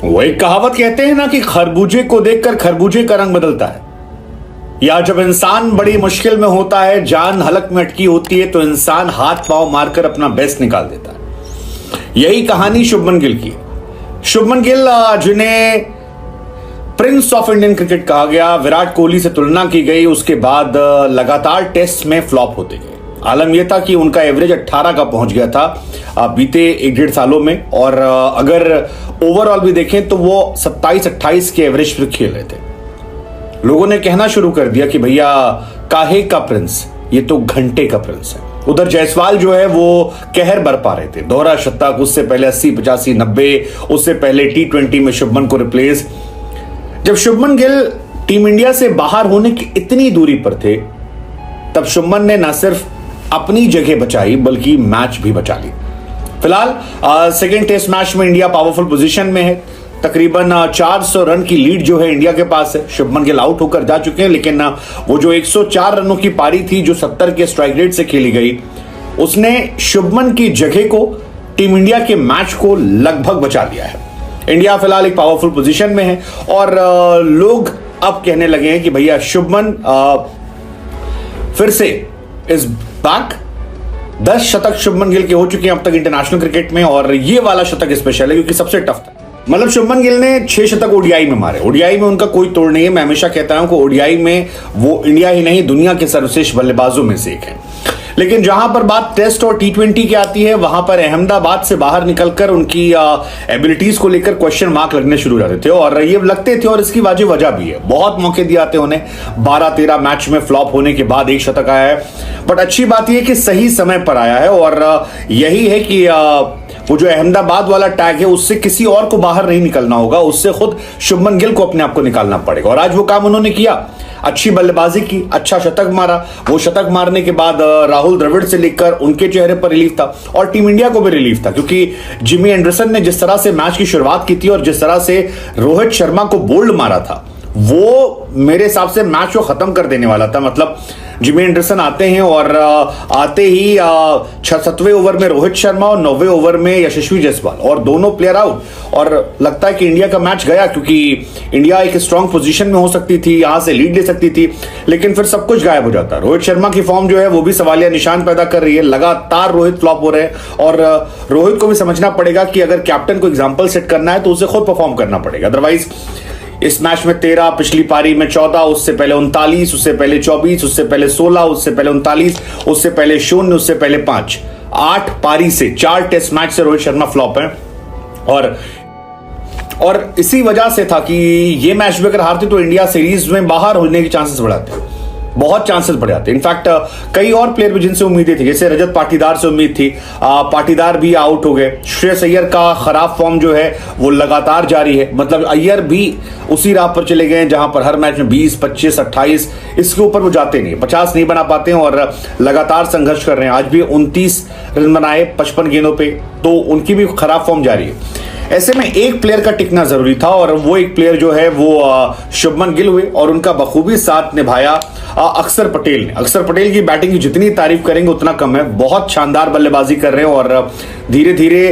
वो एक कहावत कहते हैं ना कि खरबूजे को देखकर खरबूजे का रंग बदलता है, या जब इंसान बड़ी मुश्किल में होता है, जान हलक में अटकी होती है, तो इंसान हाथ पांव मारकर अपना बेस्ट निकाल देता है। यही कहानी शुभमन गिल की। शुभमन गिल जिन्हें प्रिंस ऑफ इंडियन क्रिकेट कहा गया, विराट कोहली से तुलना की गई, उसके बाद लगातार टेस्ट में फ्लॉप होते गए। आलम यह था कि उनका एवरेज 18 का पहुंच गया था बीते 1.5 सालों में, और अगर ओवरऑल भी देखें तो वो 27-28 के एवरेज पर खेल रहे थे। लोगों ने कहना शुरू कर दिया कि भैया काहे का प्रिंस, ये तो घंटे का प्रिंस है। उधर जायसवाल जो है वो कहर बरपा रहे थे, दोहरा शतक, उससे पहले 80, 85, 90, उससे पहले T20 में शुभमन को रिप्लेस। जब शुभमन गिल टीम इंडिया से बाहर होने की इतनी दूरी पर थे, तब शुभमन ने न सिर्फ अपनी जगह बचाई बल्कि मैच भी बचा ली। फिलहाल सेकेंड टेस्ट मैच में इंडिया पावरफुल पोजीशन में है। तकरीबन 400 रन की लीड जो है इंडिया के पास है। शुभमन गिल आउट होकर जा चुके हैं, लेकिन वो जो 104 रनों की पारी थी जो 70 के स्ट्राइक रेट से खेली गई, उसने शुभमन की जगह को, टीम इंडिया के मैच को लगभग बचा लिया है। इंडिया फिलहाल एक पावरफुल पोजीशन में है और लोग अब कहने लगे हैं कि भैया शुभमन फिर से इज बैक। 10 शतक शुभमन गिल के हो चुके हैं अब तक इंटरनेशनल क्रिकेट में, और ये वाला शतक स्पेशल है क्योंकि सबसे टफ था। मतलब शुभमन गिल ने 6 शतक ओडीआई में मारे। ओडीआई में उनका कोई तोड़ नहीं है। मैं हमेशा कहता हूं कि ओडीआई में वो इंडिया ही नहीं दुनिया के सर्वश्रेष्ठ बल्लेबाजों में से एक है। लेकिन जहां पर बात टेस्ट और T20 की आती है, वहां पर अहमदाबाद से बाहर निकलकर उनकी एबिलिटीज को लेकर क्वेश्चन मार्क लगने शुरू हो जाते थे, और ये लगते थे, और इसकी वजह भी है। बहुत मौके दिए आते उन्हें, 12-13 मैच में फ्लॉप होने के बाद 1 शतक आया है। बट अच्छी बात यह कि सही समय पर आया है, और यही है कि वो जो अहमदाबाद वाला टैग है उससे किसी और को बाहर नहीं निकलना होगा, उससे खुद शुभमन गिल को अपने आप को निकालना पड़ेगा। और आज वो काम उन्होंने किया, अच्छी बल्लेबाजी की, अच्छा शतक मारा। वो शतक मारने के बाद राहुल द्रविड़ से लेकर उनके चेहरे पर रिलीफ था, और टीम इंडिया को भी रिलीफ था, क्योंकि जिमी एंडरसन ने जिस तरह से मैच की शुरुआत की थी और जिस तरह से रोहित शर्मा को बोल्ड मारा था, वो मेरे हिसाब से मैच को खत्म कर देने वाला था। मतलब जिमी एंडरसन आते हैं और आते ही 7वें ओवर में रोहित शर्मा और 9वें ओवर में यशस्वी जायसवाल, और दोनों प्लेयर आउट, और लगता है कि इंडिया का मैच गया, क्योंकि इंडिया एक स्ट्रांग पोजीशन में हो सकती थी, यहां से लीड ले सकती थी, लेकिन फिर सब कुछ गायब हो जाता। रोहित शर्मा की फॉर्म जो है वो भी सवालिया निशान पैदा कर रही है। लगातार रोहित फ्लॉप हो रहे हैं, और रोहित को भी समझना पड़ेगा कि अगर कैप्टन को एग्जाम्पल सेट करना है तो उसे खुद परफॉर्म करना पड़ेगा। अदरवाइज इस मैच में 13, पिछली पारी में 14, उससे पहले 39, उससे पहले 24, उससे पहले 16, उससे पहले 39, उससे पहले 0, उससे पहले 5, 8 पारी से 4 टेस्ट मैच से रोहित शर्मा फ्लॉप है। और इसी वजह से था कि ये मैच भी अगर हारते तो इंडिया सीरीज में बाहर होने के चांसेस बढ़ाते, बहुत चांसेस बढ़ जाते। इनफैक्ट कई और प्लेयर भी जिनसे उम्मीदें थी, जैसे रजत पाटीदार से उम्मीद थी, पाटीदार भी आउट हो गए। श्रेयस अय्यर का खराब फॉर्म जो है वो लगातार जारी है। मतलब अय्यर भी उसी राह पर चले गए जहां पर हर मैच में 20, 25, 28, इसके ऊपर वो जाते नहीं, 50 नहीं बना पाते हैं, और लगातार संघर्ष कर रहे हैं। आज भी 29 रन बनाए 55 गेंदों पे, तो उनकी भी खराब फॉर्म जारी है। ऐसे में एक प्लेयर का टिकना जरूरी था, और वो एक प्लेयर जो है वो शुभमन गिल हुए, और उनका बखूबी साथ निभाया अक्षर पटेल ने। अक्षर पटेल की बैटिंग की जितनी तारीफ करेंगे उतना कम है। बहुत शानदार बल्लेबाजी कर रहे हैं, और धीरे धीरे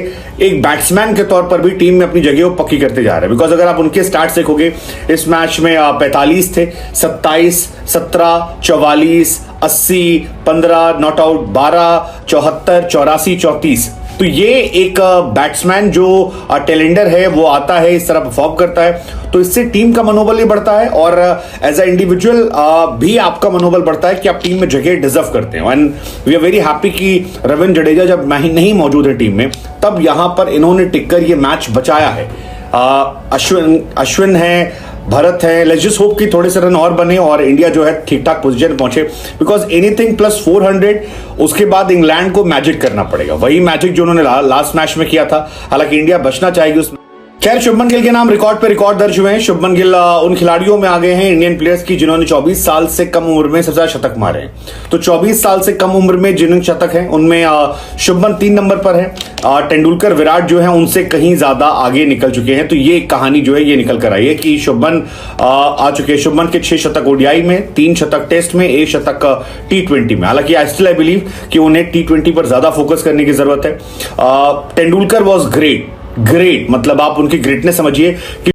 एक बैट्समैन के तौर पर भी टीम में अपनी जगह पक्की करते जा रहे हैं। बिकॉज अगर आप उनके स्टार्ट देखोगे, इस मैच में 45 थे, 27, 17, 44, 80, 15 नॉट आउट, 12, 74, 84, 34। तो ये एक बैट्समैन जो टेलेंडर है वो आता है, इस तरह परफॉर्म करता है, तो इससे टीम का मनोबल ही बढ़ता है, और एज अ इंडिविजुअल भी आपका मनोबल बढ़ता है कि आप टीम में जगह डिजर्व करते हैं। And we are very happy कि रविंद्र जडेजा जब नहीं मौजूद है टीम में, तब यहां पर इन्होंने टिककर ये मैच बचाया है। अश्विन है, भरत है, लेट्स जस्ट होप कि थोड़े से रन और बने और इंडिया जो है ठीक ठाक पोजीशन पहुंचे, बिकॉज एनीथिंग प्लस 400 उसके बाद इंग्लैंड को मैजिक करना पड़ेगा। वही मैजिक जो उन्होंने लास्ट मैच में किया था। हालांकि इंडिया बचना चाहेगी उसमें। खैर, शुभमन गिल के नाम रिकॉर्ड पे रिकॉर्ड दर्ज हुए हैं। शुभमन गिल उन खिलाड़ियों में आ गए हैं इंडियन प्लेयर्स की जिन्होंने 24 साल से कम उम्र में सबसे ज्यादा शतक मारे हैं। तो 24 साल से कम उम्र में जिन शतक हैं उनमें शुभमन 3 नंबर पर है। तेंदुलकर, विराट जो है उनसे कहीं ज्यादा आगे निकल चुके हैं। तो ये कहानी जो है ये निकल कर आई है कि शुभमन आ चुके हैं। शुभमन के 6 शतक ओडीआई में, 3 शतक टेस्ट में, 1 शतक T20 में। हालांकि आई स्टिल आई बिलीव कि उन्हें T20 पर ज्यादा फोकस करने की जरूरत है। तेंदुलकर वॉज ग्रेट, ग्रेट, मतलब आप उनकी ग्रेटनेस समझिए कि